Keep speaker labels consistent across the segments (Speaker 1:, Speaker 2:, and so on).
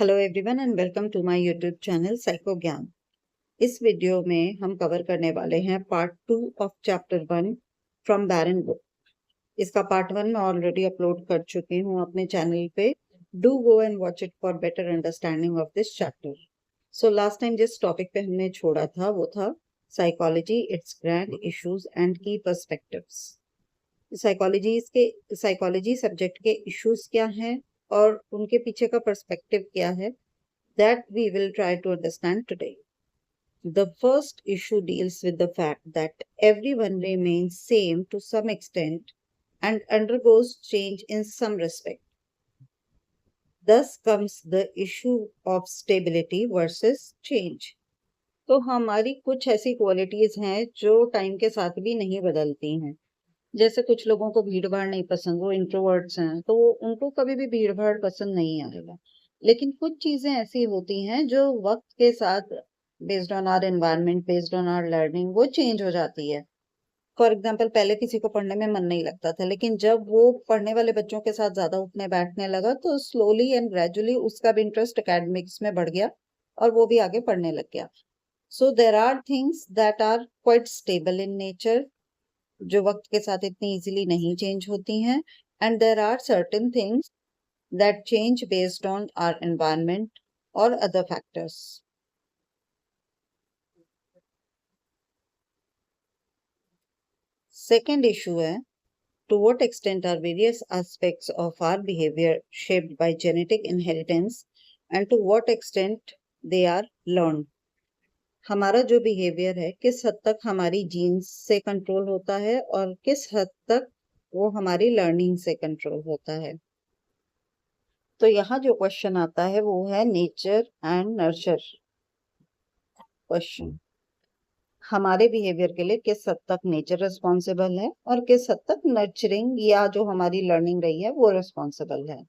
Speaker 1: Hello everyone and welcome to my YouTube channel psycho ज्ञान। इस वीडियो में हम कवर करने वाले हैं part 2 of chapter 1 from Barron book. इसका पार्ट 1 मैं ऑलरेडी अपलोड कर चुकी हूँ अपने चैनल पे। Do go and watch it for better understanding of this chapter. So last time जिस टॉपिक पे हमने छोड़ा था वो था psychology, it's grand issues and की पर्सपेक्टिव्स। साइकोलॉजी सब्जेक्ट के इश्यूज क्या हैं और उनके पीछे का पर्सपेक्टिव क्या है, that we will try to understand today. The first issue deals with the fact that everyone remains same to some extent and undergoes change in some respect. Thus comes the issue of stability versus change. तो हमारी कुछ ऐसी qualities हैं जो time के साथ भी नहीं बदलती हैं। जैसे कुछ लोगों को भीड़ भाड़ नहीं पसंद, वो इंट्रोवर्ट्स हैं, तो उनको कभी भी भीड़ भाड़ पसंद नहीं आएगा। लेकिन कुछ चीजें ऐसी होती हैं जो वक्त के साथ based on our environment, based on our learning, वो चेंज हो जाती है। फॉर एग्जाम्पल, पहले किसी को पढ़ने में मन नहीं लगता था, लेकिन जब वो पढ़ने वाले बच्चों के साथ ज्यादा उठने बैठने लगा तो स्लोली एंड ग्रेजुअली उसका भी इंटरेस्ट एकेडमिक्स में बढ़ गया और वो भी आगे पढ़ने लग गया। So there are things that are quite stable in nature, जो वक्त के साथ इतनी इजीली नहीं चेंज होती हैं, and there are certain things that change based on our environment और अदर फैक्टर्स। सेकेंड इशू है, to what extent are various aspects of our behavior shaped by genetic inheritance and to what extent they are learned. हमारा जो behaviour है किस हद तक हमारी jeans से कंट्रोल होता है और किस हद तक वो हमारी लर्निंग से कंट्रोल होता है। तो यहाँ जो क्वेश्चन आता है वो है नेचर एंड नर्चर क्वेश्चन। हमारे बिहेवियर के लिए किस हद तक नेचर रिस्पॉन्सिबल है और किस हद तक नर्चरिंग या जो हमारी लर्निंग रही है वो रिस्पॉन्सिबल है।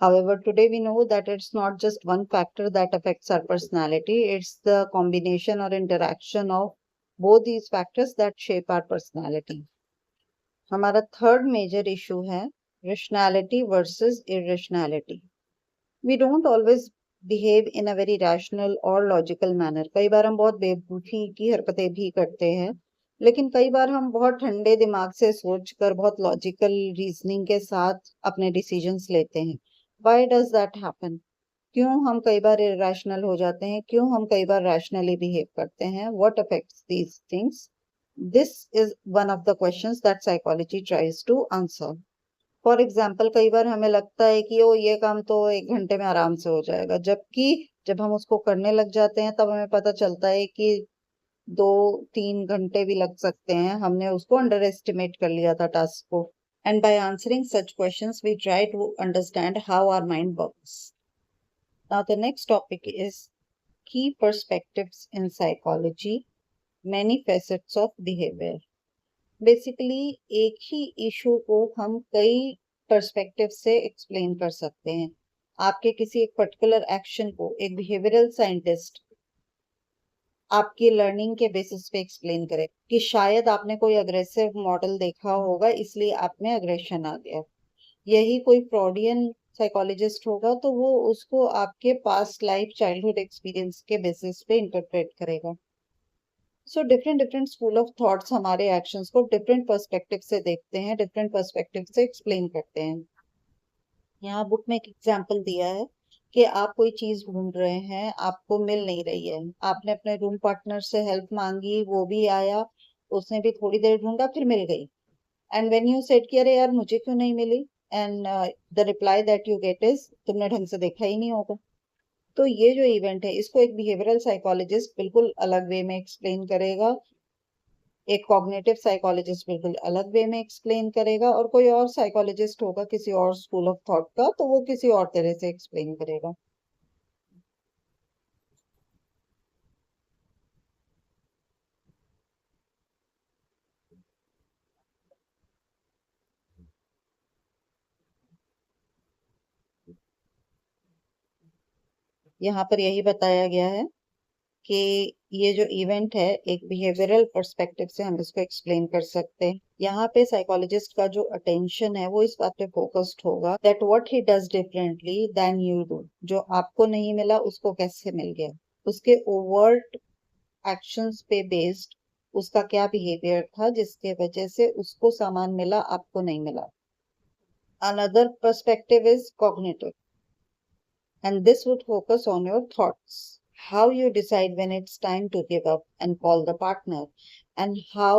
Speaker 1: However, today we know that it's not just one factor that affects our personality, it's the combination or interaction of both these factors that shape our personality. हमारा थर्ड मेजर इशू है rationality versus irrationality. We don't always behave in a very rational or logical manner. कई बार हम बहुत बेवकूफ़ी की हरकतें भी करते हैं, लेकिन कई बार हम बहुत ठंडे दिमाग से सोचकर बहुत लॉजिकल रीजनिंग के साथ अपने डिसीजंस लेते हैं। Why does that happen? क्यों हम कई बार इरेशनल हो जाते हैं, क्यों हम कई बार रैशनली बिहेव करते हैं? What affects these things? This is one of the questions that psychology tries to answer. For example, कई बार हमें लगता है कि ओ ये काम तो 1 घंटे में आराम से हो जाएगा, जबकि जब हम उसको करने लग जाते हैं तब हमें पता चलता है कि 2-3 घंटे भी लग सकते हैं, हमने उसको अंडर एस्टिमेट कर लिया था टास्क को। And by answering such questions we try to understand how our mind works. Now the next topic is key perspectives in psychology, many facets of behaviour. Basically एक ही इशू को हम कई perspective से एक्सप्लेन कर सकते हैं। आपके किसी एक पर्टिकुलर एक्शन को एक बिहेवियरल साइंटिस्ट आपकी लर्निंग के बेसिस पे एक्सप्लेन करे कि शायद आपने कोई अग्रेसिव मॉडल देखा होगा इसलिए आप में अग्रेशन आ गया। यही कोई फ्रॉडियन साइकोलॉजिस्ट होगा तो वो उसको आपके पास्ट लाइफ चाइल्डहुड एक्सपीरियंस के बेसिस पे इंटरप्रेट करेगा। So different different school of thoughts हमारे एक्शंस को डिफरेंट पर्सपेक्टिव से देखते हैं, डिफरेंट पर्सपेक्टिव से एक्सप्लेन करते हैं। यहाँ बुक में एक एग्जांपल दिया है कि आप कोई चीज ढूंढ रहे हैं, आपको मिल नहीं रही है, आपने अपने रूम पार्टनर से हेल्प मांगी, वो भी आया, उसने भी थोड़ी देर ढूंढा, फिर मिल गई। एंड व्हेन यू सेड कि अरे यार मुझे क्यों नहीं मिली, and the reply that you get is तुमने ढंग से देखा ही नहीं होगा। तो ये जो इवेंट है इसको एक बिहेवियरल साइकोलॉजिस्ट बिल्कुल अलग वे में एक्सप्लेन करेगा, एक कॉग्निटिव साइकोलॉजिस्ट बिल्कुल अलग वे में एक्सप्लेन करेगा, और कोई और साइकोलॉजिस्ट होगा किसी और स्कूल ऑफ थॉट का तो वो किसी और तरह से एक्सप्लेन करेगा। यहाँ पर यही बताया गया है कि ये जो इवेंट है एक बिहेवियरल पर्सपेक्टिव से हम इसको एक्सप्लेन कर सकते हैं। यहाँ पे साइकोलॉजिस्ट का जो अटेंशन है वो इस बात पे फोकस्ड होगा that what he does differently than you do. जो आपको नहीं मिला उसको कैसे मिल गया, उसके ओवर्ट एक्शंस पे बेस्ड उसका क्या बिहेवियर था जिसके वजह से उसको सामान मिला, आपको नहीं मिला। Another perspective is cognitive and this would focus on your thoughts, how you decide when it's time to give up and call the partner, and how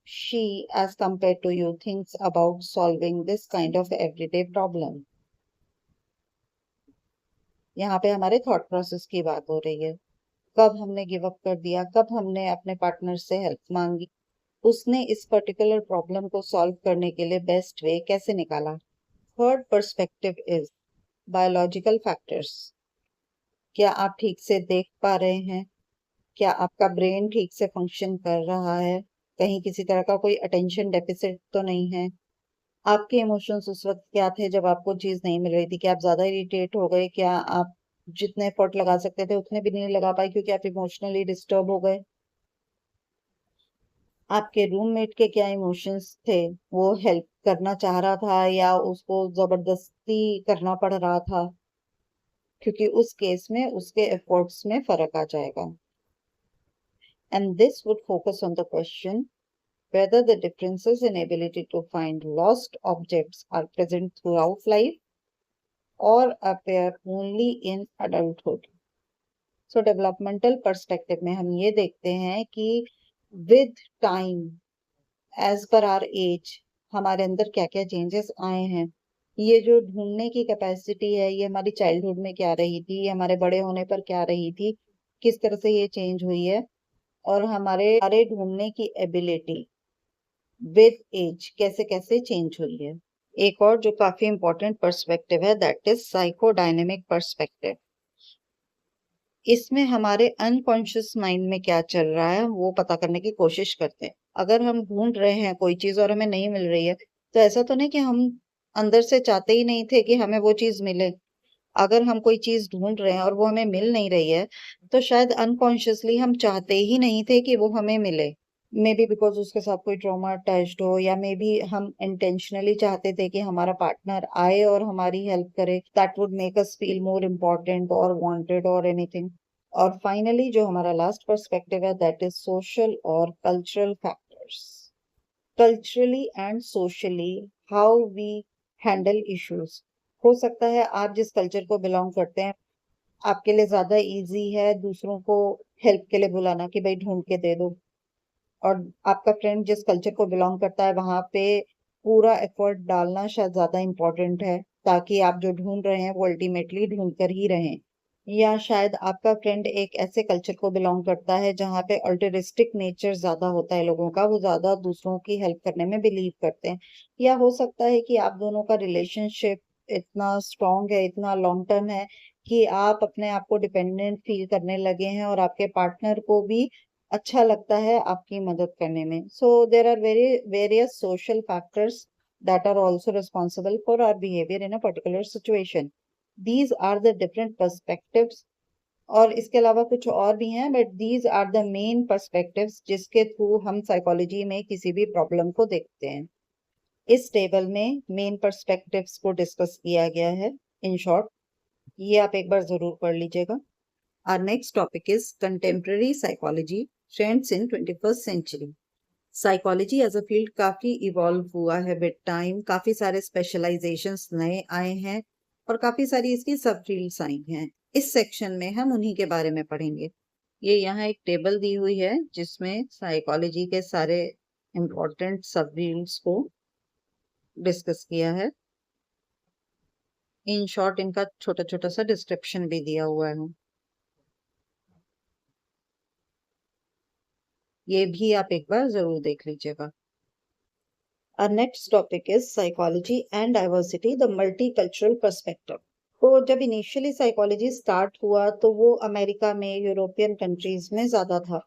Speaker 1: she, as compared to you, thinks about solving this kind of everyday problem. यहाँ पे हमारे thought process की बात हो रही है। कब हमने गिव अप कर दिया, कब हमने अपने पार्टनर से हेल्प मांगी, उसने इस पर्टिकुलर प्रॉब्लम को सॉल्व करने के लिए बेस्ट वे कैसे निकाला। Third perspective is biological factors. क्या आप ठीक से देख पा रहे हैं, क्या आपका ब्रेन ठीक से फंक्शन कर रहा है, कहीं किसी तरह का कोई अटेंशन डेफिसिट तो नहीं है। आपके इमोशंस उस वक्त क्या थे जब आपको चीज नहीं मिल रही थी, क्या आप ज्यादा इरिटेट हो गए, क्या आप जितने एफर्ट लगा सकते थे उतने भी नहीं लगा पाए क्योंकि आप इमोशनली डिस्टर्ब हो गए। आपके रूममेट के क्या इमोशंस थे, वो हेल्प करना चाह रहा था या उसको जबरदस्ती करना पड़ रहा था, क्योंकि उस केस में उसके एफर्ट्स में फर्क आ जाएगा। And this would focus on the question whether the differences in ability to find lost objects are present throughout life or appear only in adulthood. So developmental perspective में हम ये देखते हैं कि with time as per our age हमारे अंदर क्या क्या चेंजेस आए हैं। ये जो ढूंढने की कैपेसिटी है ये हमारी चाइल्डहुड में क्या रही थी, ये हमारे बड़े होने पर क्या रही थी, किस तरह से ये चेंज हुई है, और हमारे ढूंढने की एबिलिटी विद एज कैसे कैसे चेंज हुई है। एक और जो काफी इंपॉर्टेंट पर्सपेक्टिव है दैट इज साइकोडायनेमिक पर्सपेक्टिव। इसमें हमारे अनकॉन्शियस माइंड में क्या चल रहा है वो पता करने की कोशिश करते हैं। अगर हम ढूंढ रहे हैं कोई चीज और हमें नहीं मिल रही है तो ऐसा तो नहीं कि हम अंदर से चाहते ही नहीं थे कि हमें वो चीज मिले। अगर हम कोई चीज ढूंढ रहे हैं और वो हमें मिल नहीं रही है तो शायद अनकॉन्शियसली हम चाहते ही नहीं थे कि वो हमें मिले। मे बी बिकॉज उसके साथ कोई ट्रॉमा अटैच्ड हो, या मे बी हम इंटेंशनली चाहते थे कि हमारा पार्टनर आए और हमारी हेल्प करे, that would make us feel more important और वांटेड और एनीथिंग। और फाइनली जो हमारा लास्ट पर्सपेक्टिव है दैट इज सोशल और cultural factors. Culturally and socially how we handle issues. हो सकता है आप जिस कल्चर को बिलोंग करते हैं आपके लिए ज्यादा इजी है दूसरों को हेल्प के लिए बुलाना कि भाई ढूंढ के दे दो, और आपका फ्रेंड जिस कल्चर को बिलोंग करता है वहां पे पूरा एफर्ट डालना शायद ज्यादा इम्पोर्टेंट है ताकि आप जो ढूंढ रहे हैं वो अल्टीमेटली ढूंढ कर ही रहें। या शायद आपका फ्रेंड एक ऐसे कल्चर को बिलोंग करता है जहाँ पे अल्टरिस्टिक नेचर ज्यादा होता है लोगों का, वो ज्यादा दूसरों की हेल्प करने में बिलीव करते हैं। या हो सकता है कि आप दोनों का रिलेशनशिप इतना स्ट्रांग है, इतना लॉन्ग टर्म है कि आप अपने आप को डिपेंडेंट फील करने लगे हैं और आपके पार्टनर को भी अच्छा लगता है आपकी मदद करने में। So there are various social factors that are also responsible for our behaviour in a particular situation. These are the different perspectives, और इसके अलावा कुछ और भी हैं but these are the main perspectives जिसके थ्रू हम साइकोलॉजी में किसी भी प्रॉब्लम को देखते हैं। इस टेबल में मेन पर्सपेक्टिव्स को डिस्कस किया गया है इन शॉर्ट, ये आप एक बार जरूर पढ़ लीजिएगा। Our next topic is contemporary psychology, trends in 21st century. Psychology as a field काफी इवॉल्व हुआ है विद टाइम, काफी सारे स्पेशलाइजेशंस नए आए हैं और काफी सारी इसकी सब फील्ड्स आई हैं। इस सेक्शन में हम उन्हीं के बारे में पढ़ेंगे। ये यहाँ एक टेबल दी हुई है जिसमें साइकोलॉजी के सारे इम्पोर्टेंट सब फील्ड्स को डिस्कस किया है। इन शॉर्ट इनका छोटा छोटा सा डिस्क्रिप्शन भी दिया हुआ है, ये भी आप एक बार जरूर देख लीजिएगा। Our next topic is psychology and diversity, the multicultural perspective. तो जब इनिशियली साइकोलॉजी स्टार्ट हुआ तो वो अमेरिका में, यूरोपियन कंट्रीज में ज्यादा था,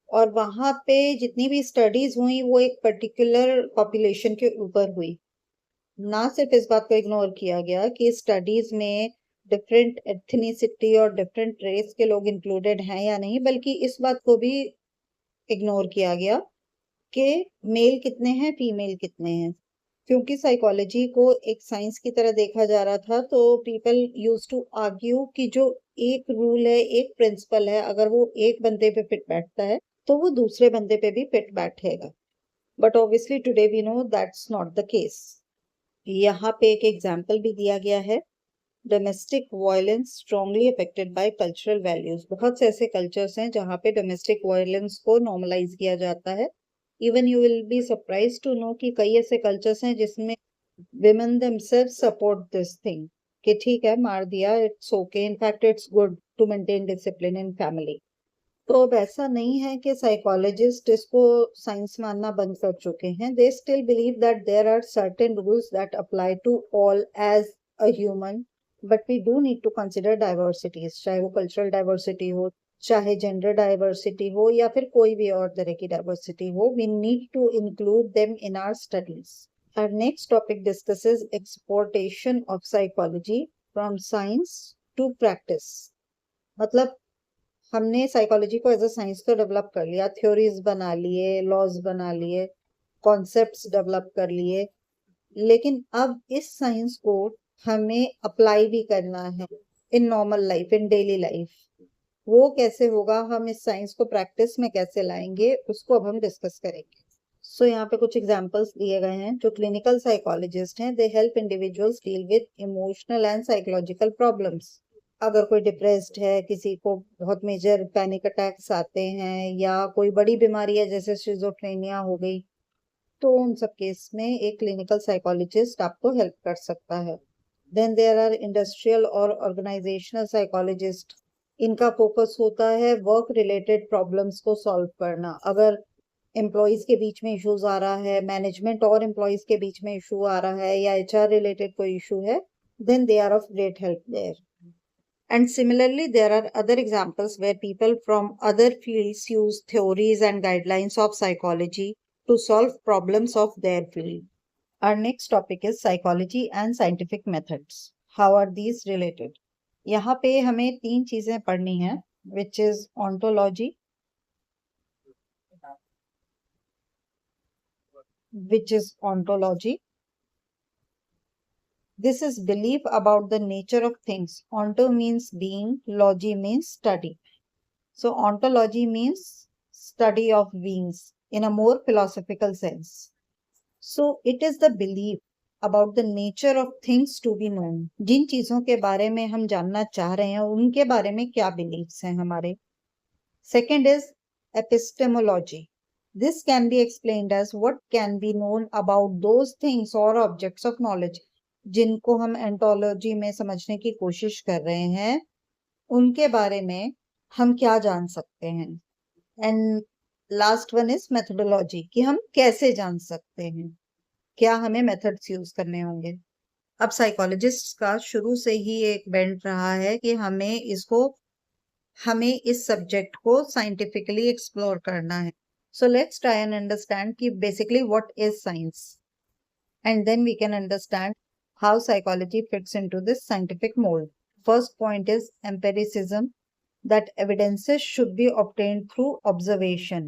Speaker 1: और वहां पे जितनी भी स्टडीज हुई वो एक पर्टिकुलर पॉपुलेशन के ऊपर हुई। ना सिर्फ इस बात को इग्नोर किया गया कि स्टडीज में डिफरेंट एथनिसिटी और डिफरेंट रेस के लोग इंक्लूडेड हैं या नहीं, बल्कि इस बात को भी इग्नोर किया गया कि मेल कितने हैं, फीमेल कितने हैं। क्योंकि साइकोलॉजी को एक साइंस की तरह देखा जा रहा था, तो पीपल यूज टू आर्ग्यू कि जो एक रूल है, एक प्रिंसिपल है, अगर वो एक बंदे पे फिट बैठता है तो वो दूसरे बंदे पे भी फिट बैठेगा। But obviously today we know that's not the case. यहाँ पे एक एग्जाम्पल भी दिया गया है, domestic violence strongly affected by cultural values. बहुत से ऐसे कल्चर्स हैं जहाँ पे डोमेस्टिक वायलेंस को नॉर्मलाइज किया जाता है। Even you will be surprise to know कि कई ऐसे कल्चर्स हैं जिसमें women themselves support this thing कि ठीक है, मार दिया, it's okay, in fact it's good to maintain discipline in family. तो अब ऐसा नहीं है कि साइकोलॉजिस्ट इसको साइंस मानना बंद कर चुके हैं। They still believe that there are certain rules that apply to all as a human, but we do need to consider diversities, चाहे वो कल्चरल डाइवर्सिटी हो, चाहे जेंडर डाइवर्सिटी हो, या फिर कोई भी और तरह की डाइवर्सिटी हो। We need to include them in our studies. Our next topic discusses exportation of psychology from science to practice। मतलब हमने साइकोलॉजी को एज अ साइंस तो डेवलप कर लिया, थ्योरीज बना लिए, लॉज बना लिए, कॉन्सेप्ट्स डेवलप कर लिए, लेकिन अब इस साइंस को हमें अप्लाई भी करना है in normal life, in daily life. वो कैसे होगा, हम इस साइंस को प्रैक्टिस में कैसे लाएंगे, उसको अब हम डिस्कस करेंगे। सो यहाँ पे कुछ एग्जांपल्स दिए गए हैं। जो क्लिनिकल साइकोलॉजिस्ट हैं, they help individuals deal with emotional and psychological problems. अगर कोई डिप्रेस्ड है, किसी को बहुत मेजर पैनिक अटैक्स आते हैं, या कोई बड़ी बीमारी है जैसे शिजोफ्रेनिया हो गई, तो उन सब केस में एक क्लिनिकल साइकोलॉजिस्ट आपको हेल्प कर सकता है। देन देयर आर इंडस्ट्रियल और ऑर्गेनाइजेशनल साइकोलॉजिस्ट। इनका फोकस होता है वर्क रिलेटेड प्रॉब्लम्स को सॉल्व करना। अगर एम्प्लॉयज के बीच में इश्यूज आ रहा है, मैनेजमेंट और एम्प्लॉयज के बीच में इशू आ रहा है, या एचआर रिलेटेड कोई इशू है, then they are of great help there. And similarly, there are other examples where people from other fields use theories and guidelines of psychology to solve problems of their field. Our next topic is psychology and scientific methods. How are these related? यहाँ पे हमें तीन चीजें पढ़नी है, which is ontology, This is belief about the nature of things. Onto means being, logy means study. So ontology means study of beings in a more philosophical sense. So it is the belief about the nature of things to be known. जिन चीजों के बारे में हम जानना चाह रहे हैं, उनके बारे में क्या beliefs हैं हमारे. Second is epistemology. This can be explained as what can be known about those things or objects of knowledge जिनको हम एंटोलॉजी में समझने की कोशिश कर रहे हैं, उनके बारे में हम क्या जान सकते हैं. And last one is methodology, कि हम कैसे जान सकते हैं, क्या हमें मेथड्स यूज करने होंगे. अब साइकोलॉजिस्ट का शुरू से ही एक बेंट रहा है कि हमें इस सब्जेक्ट को साइंटिफिकली एक्सप्लोर करना है. So let's try and understand कि basically what is science, and then we can understand how psychology fits into this scientific mold. First point is empiricism, that evidences should be obtained through observation.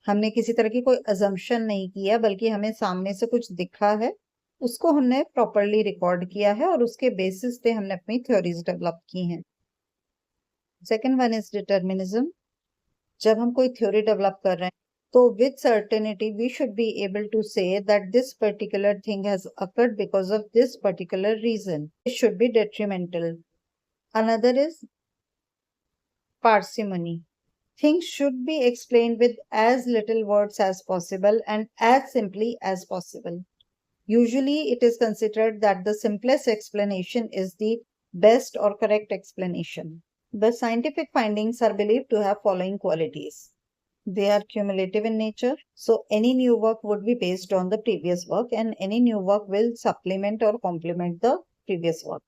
Speaker 1: हमने किसी तरह की कोई assumption नहीं किया, बल्कि हमें सामने से कुछ दिखा है, उसको हमने properly record किया है, और उसके basis पे हमने अपनी theories develop की हैं. Second one is determinism. जब हम कोई theory develop कर रहे हैं, so with certainty we should be able to say that this particular thing has occurred because of this particular reason. It should be detrimental. Another is parsimony. Things should be explained with as little words as possible and as simply as possible. Usually it is considered that the simplest explanation is the best or correct explanation. The scientific findings are believed to have following qualities. They are cumulative in nature, so any new work would be based on the previous work, and any new work will supplement or complement the previous work.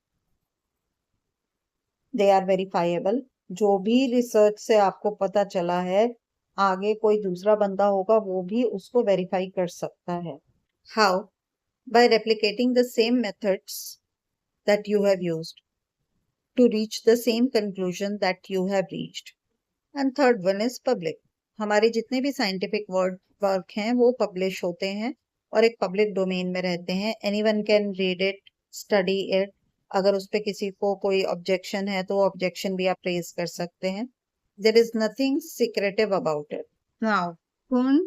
Speaker 1: They are verifiable. जो भी research से आपको पता चला है, आगे कोई दूसरा बंदा होगा वो भी उसको वेरीफाई कर सकता है. How? By replicating the same methods that you have used. to reach the same conclusion that you have reached. And third one is public. हमारे जितने भी scientific work हैं वो publish होते हैं और एक public domain में रहते हैं. Anyone can read it, study it. अगर उस पे किसी को कोई objection है तो वो objection भी आप raise कर सकते हैं. There is nothing secretive about it. Now, Kuhn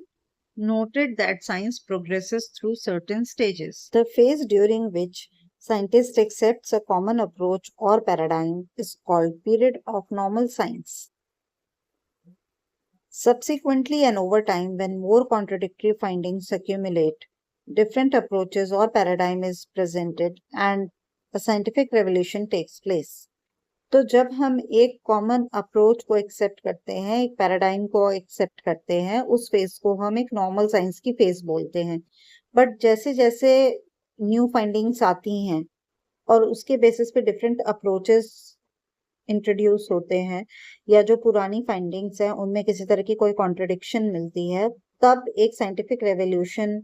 Speaker 1: noted that science progresses through certain stages. The phase during which scientists accepts a common approach or paradigm is called period of normal science. Subsequently and over time, when more contradictory findings accumulate, different approaches or paradigm is presented and a scientific revolution takes place. तो जब हम एक common approach को accept करते हैं, एक paradigm को accept करते हैं, उस फेज को हम एक नॉर्मल साइंस की फेज बोलते हैं. बट जैसे जैसे न्यू फाइंडिंग्स आती हैं और उसके बेसिस पे डिफरेंट अप्रोचेस इंट्रोड्यूस होते हैं या जो पुरानी फाइंडिंग्स हैं उनमें किसी तरह की कोई कॉन्ट्रडिक्शन मिलती है, तब एक साइंटिफिक रेवोल्यूशन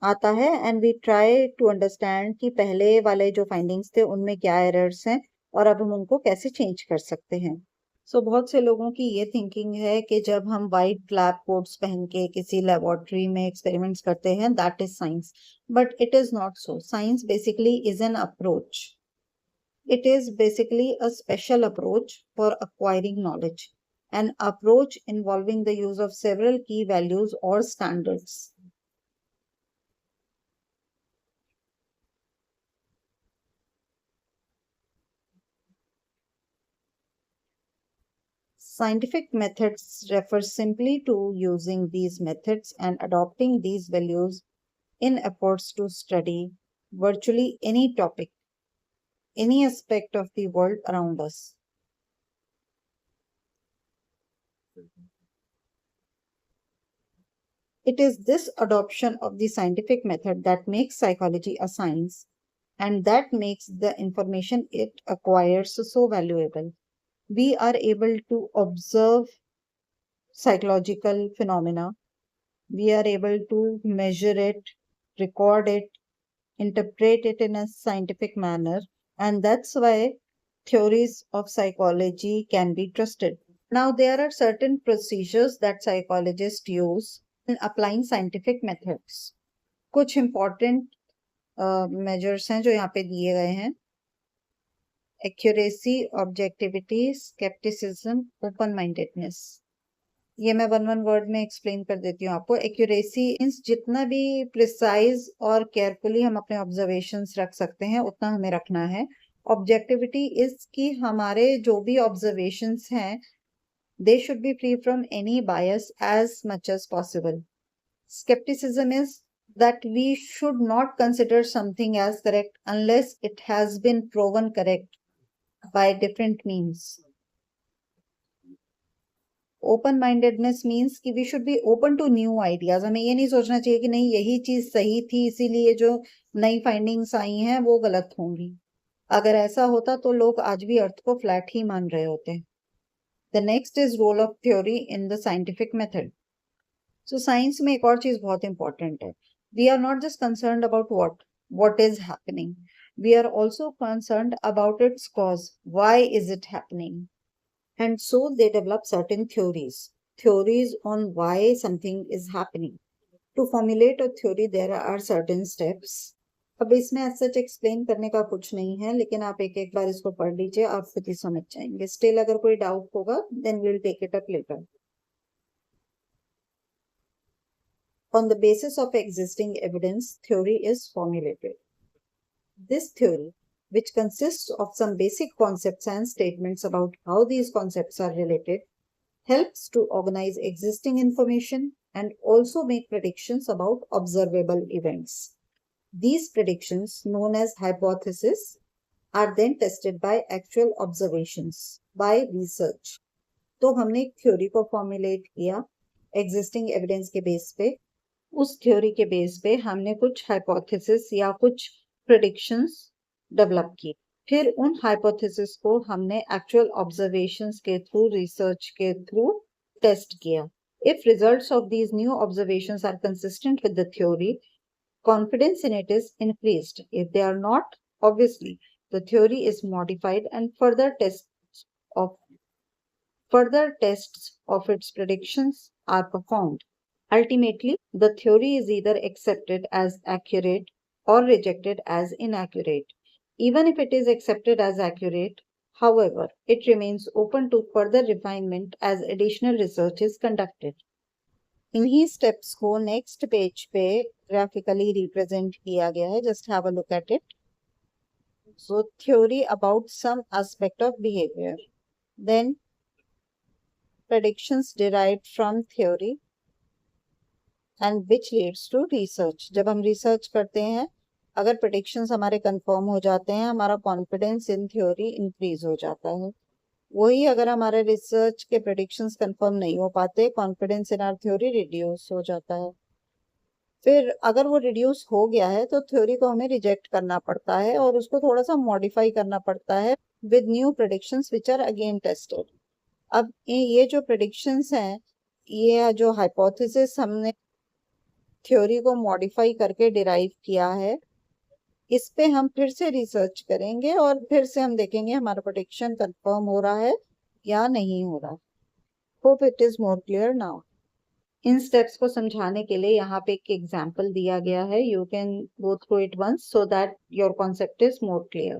Speaker 1: आता है and we try to understand कि पहले वाले जो फाइंडिंग्स थे उनमें क्या एरर्स हैं और अब हम उनको कैसे चेंज कर सकते हैं. सो बहुत से लोगों की ये थिंकिंग है कि जब हम वाइट लैब कोट्स पहन के किसी लेबोरेटरी में एक्सपेरिमेंट्स करते हैं that is science, but it is not so. Science basically is an approach. It is basically a special approach for acquiring knowledge, an approach involving the use of several key values or standards. Scientific methods refer simply to using these methods and adopting these values in efforts to study virtually any topic, any aspect of the world around us. It is this adoption of the scientific method that makes psychology a science and that makes the information it acquires so valuable. We are able to observe psychological phenomena. We are able to measure it, record it, interpret it in a scientific manner, and that's why theories of psychology can be trusted. Now, there are certain procedures that psychologists use in applying scientific methods. कुछ important measures हैं जो यहाँ पे दिए गए हैं. Accuracy, objectivity, skepticism, open-mindedness. ये मैं वन वर्ड में एक्सप्लेन कर देती हूँ आपको. एक्यूरेसी मींस जितना भी प्रिसाइज और केयरफुली हम अपने ऑब्जर्वेशंस रख सकते हैं उतना हमें रखना है. ऑब्जेक्टिविटी इज कि हमारे जो भी ऑब्जर्वेशंस हैं they should be free from any bias as much as possible. Scepticism is that we should not consider something as correct unless it has been proven correct by different means. Open mindedness means कि we should be open to new ideas. हमें ये नहीं सोचना चाहिए कि नहीं यही चीज सही थी इसीलिए जो नई फाइंडिंग्स आई हैं वो गलत होंगी. अगर ऐसा होता तो लोग आज भी अर्थ को फ्लैट ही मान रहे होते. The next is role of theory in the scientific method. So science में एक और चीज बहुत इंपॉर्टेंट है. We are not just concerned about what is happening. We are also concerned about its cause. Why is it happening? And so they develop certain theories on why something is happening. To formulate a theory, there are certain steps. अब इसमें as such explain करने का कुछ नहीं है, लेकिन आप एक बार इसको पढ़ लीजिए, आप खुद ही समझ जाएंगे. Still अगर कोई doubt होगा, then we'll take it up later. On the basis of existing evidence, theory is formulated. This theory, which consists of some basic concepts and statements about how these concepts are related, helps to organize existing information and also make predictions about observable events. These predictions, known as hypotheses, are then tested by actual observations, by research. तो हमने एक theory को formulate किया existing evidence के base पे. उस theory के base पे हमने कुछ हाइपोथेसिस या कुछ प्रेडिक्शंस डेवलप की. फिर उन हाइपोथेसिस को हमने एक्चुअल ऑब्जर्वेशंस के थ्रू, रिसर्च के थ्रू टेस्ट किया. If results of these new observations are consistent with the theory, confidence in it is increased. If they are not, obviously The theory is modified and further tests of its predictions are performed. Ultimately, the theory is either accepted as accurate or rejected as inaccurate. Even if it is accepted as accurate, however, it remains open to further refinement as additional research is conducted. इन्हीं steps को next page पे graphically represent किया गया है. Just have a look at it. So theory about some aspect of behaviour, then predictions derived from theory and which leads to research. जब हम research करते हैं, अगर predictions हमारे कंफर्म हो जाते हैं, हमारा कॉन्फिडेंस इन थ्योरी इंक्रीज हो जाता है. वही अगर हमारे रिसर्च के predictions कंफर्म नहीं हो पाते, confidence in are theory reduce हो जाता है. फिर अगर वो रिड्यूस हो गया है तो थ्योरी को हमें रिजेक्ट करना पड़ता है और उसको थोड़ा सा मॉडिफाई करना पड़ता है with new predictions which are again tested. अब ये जो predictions हैं, ये जो हाइपोथेसिस हमने थ्योरी को मॉडिफाई करके डिराइव किया है, इस पे हम फिर से रिसर्च करेंगे और फिर से हम देखेंगे हमारा प्रेडिक्शन कंफर्म हो रहा है या नहीं हो रहा. Hope it is more clear now. In steps को समझाने के लिए यहाँ पे एक एग्जाम्पल दिया गया है. You can go through it once so that your concept is more clear.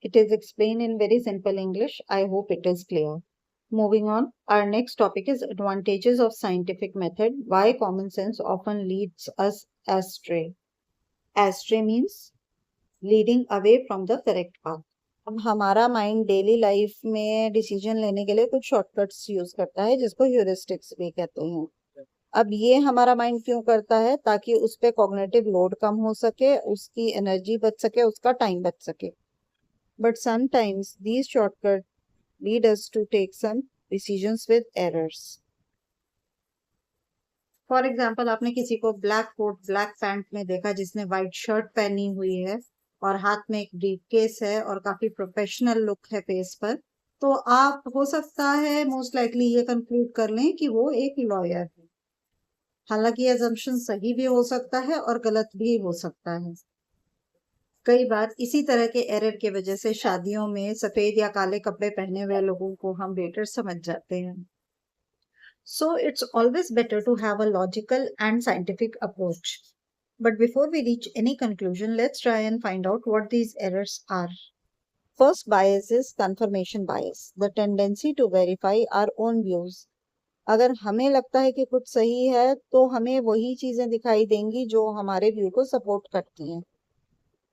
Speaker 1: It is explained in very simple English. I hope it is clear. Moving on, our next topic is advantages of scientific method. Why common sense often leads us astray. Astray means leading away from the correct path. अब हमारा mind daily life में decision लेने के लिए कुछ shortcuts use करता है जिसको ह्यूरिस्टिक्स भी कहते हैं. अब ये हमारा माइंड क्यों करता है? ताकि उस पे कॉग्निटिव लोड कम हो सके, उसकी एनर्जी बच सके, उसका टाइम बच सके. But sometimes these shortcuts lead us to take some decisions with errors. For example, आपने किसी को ब्लैक कोट ब्लैक पैंट में देखा जिसने वाइट शर्ट पहनी हुई है और हाथ में एक ब्रीफकेस है और काफी प्रोफेशनल लुक है फेस पर, तो आप हो सकता है मोस्ट लाइकली ये कंक्लूड कर लें कि वो एक लॉयर है. हालांकि ये assumption सही भी हो सकता है और गलत भी हो सकता है. कई बार इसी तरह के एरर के वजह से शादियों में सफेद या काले कपड़े पहने हुए लोगों को हम वेटर समझ जाते हैं. So it's always better to have a logical and scientific approach. But before we reach any conclusion, let's try and find out what these errors are. First bias is confirmation bias, the tendency to verify our own views. अगर हमें लगता है कि कुछ सही है तो हमें वही चीजें दिखाई देंगी जो हमारे व्यू को सपोर्ट करती हैं.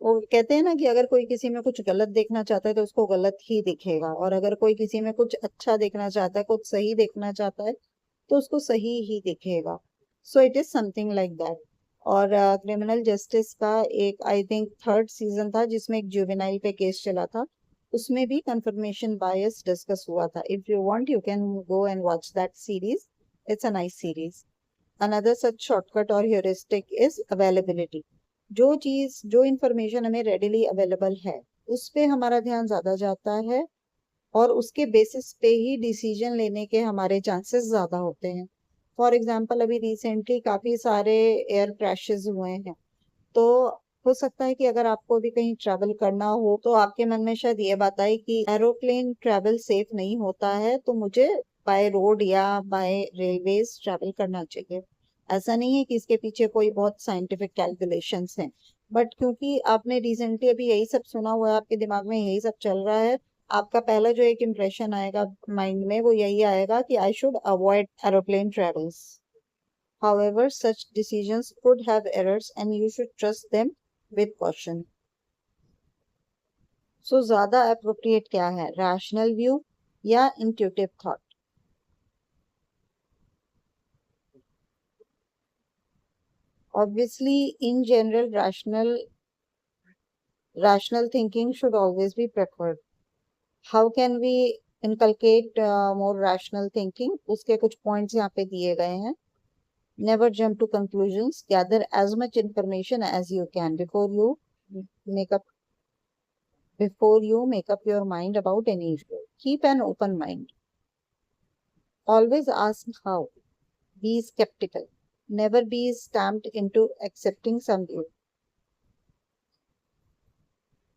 Speaker 1: वो कहते हैं ना कि अगर कोई किसी में कुछ गलत देखना चाहता है तो उसको गलत ही दिखेगा, और अगर कोई किसी में कुछ अच्छा देखना चाहता है, कुछ सही देखना चाहता है, तो उसको सही ही दिखेगा. So it is something like that. और क्रिमिनल जस्टिस का एक आई थिंक थर्ड सीजन था जिसमें एक जुवेनाइल पे केस चला था, उसमें भी कंफर्मेशन बायस डिस्कस हुआ था. If you want you can go and watch that series. It's a nice series. Another such shortcut और ह्यूरिस्टिक इज अवेलेबिलिटी. जो इंफॉर्मेशन हमें रेडिली अवेलेबल है उस पे हमारा ध्यान ज्यादा जाता है और उसके बेसिस पे ही डिसीजन लेने के हमारे चांसेस ज्यादा होते हैं. फॉर एग्जांपल अभी रिसेंटली काफी सारे एयर क्रैशेस हुए हैं, तो हो सकता है कि अगर आपको भी कहीं ट्रैवल करना हो तो आपके मन में शायद ये बात आए कि एरोप्लेन ट्रैवल सेफ नहीं होता है, तो मुझे बाय रोड या बाय रेलवेज ट्रैवल करना चाहिए. ऐसा नहीं है कि इसके पीछे कोई बहुत साइंटिफिक कैलकुलेशंस हैं, बट क्योंकि आपने रिसेंटली अभी यही सब सुना हुआ है, आपके दिमाग में यही सब चल रहा है, आपका पहला जो एक इम्प्रेशन आएगा माइंड में वो यही आएगा कि I should avoid aeroplane travels. However, such decisions could have errors and you should trust them with caution. So ज्यादा appropriate क्या है, rational view या intuitive thought? Obviously, in general, rational thinking should always be preferred. How can we inculcate more rational thinking? उसके कुछ points यहाँ पे दिए गए हैं. Never jump to conclusions. Gather as much information as you can before you make up your mind about any issue. Keep an open mind. Always ask how. Be skeptical. Never be stamped into accepting some guilt.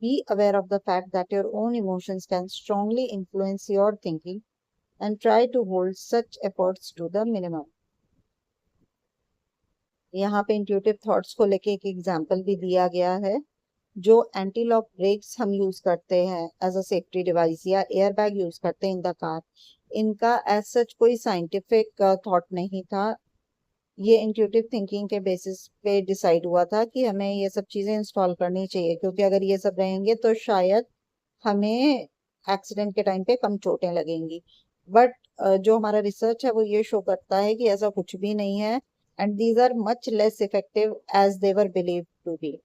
Speaker 1: Be aware of the fact that your own emotions can strongly influence your thinking and try to hold such efforts to the minimum. यहाँ पे intuitive thoughts को लेके एक example भी दिया गया है। जो एंटी लॉक ब्रेक्स हम यूज करते हैं एज अ सेफ्टी डिवाइस या एयर बैग यूज करते हैं इन द कार, इनका एज सच कोई साइंटिफिक थॉट नहीं था। ये इंट्यूटिव थिंकिंग के बेसिस पे डिसाइड हुआ था कि हमें ये सब चीजें इंस्टॉल करनी चाहिए, क्योंकि अगर ये सब रहेंगे तो शायद हमें एक्सीडेंट के टाइम पे कम चोटें लगेंगी। बट जो हमारा रिसर्च है वो ये शो करता है कि ऐसा कुछ भी नहीं है, and these are much less effective as they were believe to B.